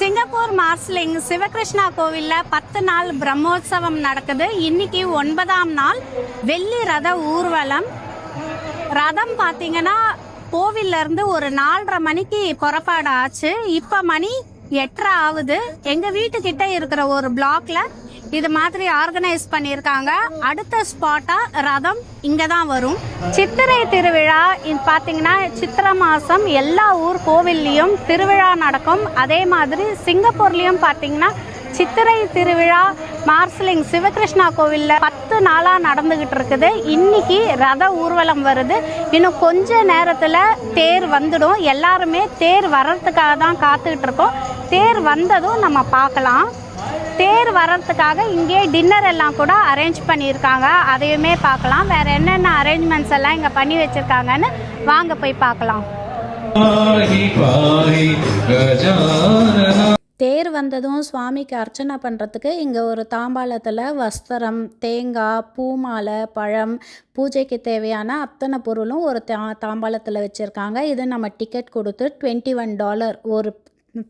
Singapore Marsiling Sivakrishna கோவிலில் 10 நாள் பிரம்மோற்சவம் நடக்குது. இன்னைக்கு 9ஆம் நாள் வெள்ளி ரத ஊர்வலம். ரதம் பார்த்தீங்கன்னா கோவில்லேருந்து ஒரு 4:30 மணிக்கு புறப்பாடு ஆச்சு. இப்போ மணி 8:30 ஆகுது. எங்கள் வீட்டுக்கிட்ட இருக்கிற ஒரு பிளாக்ல இது மாதிரி ஆர்கனைஸ் பண்ணியிருக்காங்க. அடுத்த ஸ்பாட்டா ரதம் இங்கே தான் வரும். சித்திரை திருவிழா பார்த்தீங்கன்னா சித்திரை மாதம் எல்லா ஊர் கோவில்லையும் திருவிழா நடக்கும். அதே மாதிரி சிங்கப்பூர்லேயும் பார்த்தீங்கன்னா சித்திரை திருவிழா மார்சிலிங் சிவகிருஷ்ணா கோவிலில் 10 நாளாக நடந்துக்கிட்டு இருக்குது. இன்னைக்கு ரத ஊர்வலம் வருது. இன்னும் கொஞ்ச நேரத்தில் தேர் வந்துடும். எல்லாருமே தேர் வர்றதுக்காக தான் காத்துக்கிட்டு இருக்கோம். தேர் வந்ததும் நம்ம பார்க்கலாம். தேர் வர்றதுக்காக இங்கே டின்னர் எல்லாம் கூட அரேஞ்ச் பண்ணியிருக்காங்க. அதையுமே பார்க்கலாம். வேற என்னென்ன அரேஞ்ச்மெண்ட்ஸ் எல்லாம் இங்கே பண்ணி வச்சிருக்காங்கன்னு வாங்க போய் பார்க்கலாம். தேர் வந்ததும் சுவாமிக்கு அர்ச்சனை பண்ணுறதுக்கு இங்கே ஒரு தாம்பாளத்தில் வஸ்திரம், தேங்காய், பூமாலை, பழம், பூஜைக்கு தேவையான அத்தனை பொருளும் ஒரு தாம்பாளத்தில் வச்சுருக்காங்க. இது நம்ம டிக்கெட் கொடுத்து $21 ஒரு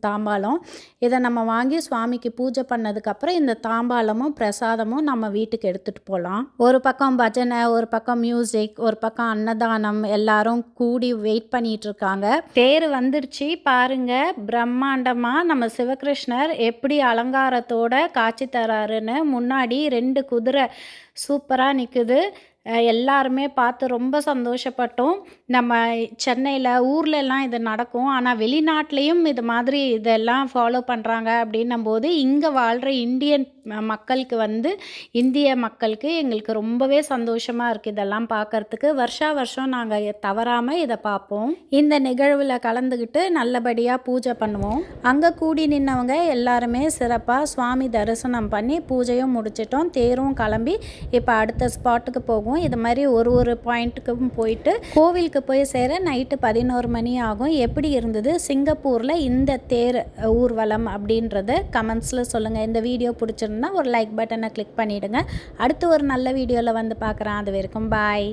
தாம்பாளம். இதை நம்ம வாங்கி சுவாமிக்கு பூஜை பண்ணதுக்கப்புறம் இந்த தாம்பாளமும் பிரசாதமும் நம்ம வீட்டுக்கு எடுத்துகிட்டு போகலாம். ஒரு பக்கம் பஜனை, ஒரு பக்கம் மியூசிக், ஒரு பக்கம் அன்னதானம், எல்லாரும் கூடி வெயிட் பண்ணிட்டு இருக்காங்க. தேர் வந்துடுச்சு பாருங்க. பிரம்மாண்டமாக நம்ம சிவகிருஷ்ணர் எப்படி அலங்காரத்தோட காட்சி தராருன்னு. முன்னாடி 2 குதிரை சூப்பராக நிற்குது. எல்லாருமே பார்த்து ரொம்ப சந்தோஷப்பட்டோம். நம்ம சென்னையில் ஊர்லெலாம் இது நடக்கும், ஆனால் வெளிநாட்டிலையும் இது மாதிரி இதெல்லாம் ஃபாலோ பண்ணுறாங்க அப்படின்னும் போது இங்கே வாழ்கிற இந்தியன் மக்களுக்கு இந்திய மக்களுக்கு எங்களுக்கு ரொம்பவே சந்தோஷமாக இருக்குது இதெல்லாம் பார்க்குறதுக்கு. வருஷம் நாங்கள் தவறாமல் இதை பார்ப்போம். இந்த நிகழ்வில் கலந்துக்கிட்டு நல்லபடியாக பூஜை பண்ணுவோம். அங்கே கூடி நின்னவங்க எல்லாருமே சிறப்பாக சுவாமி தரிசனம் பண்ணி பூஜையும் முடிச்சிட்டோம். தேரும் கிளம்பி இப்போ அடுத்த ஸ்பாட்டுக்கு போகும். இது மாதிரி ஒரு பாயிண்ட்டுக்கும் போயிட்டு கோவிலுக்கு போய் சேர நைட்டு 11 மணி ஆகும். எப்படி இருந்தது சிங்கப்பூரில் இந்த தேர் ஊர்வலம் அப்படின்றத கமெண்ட்ஸில் சொல்லுங்கள். இந்த வீடியோ பிடிச்சிருந்தா ஒரு லைக் பட்டனை கிளிக் பண்ணிவிடுங்க. அடுத்து ஒரு நல்ல வீடியோவில் வந்து பார்க்குறேன். அது வரைக்கும் பாய்.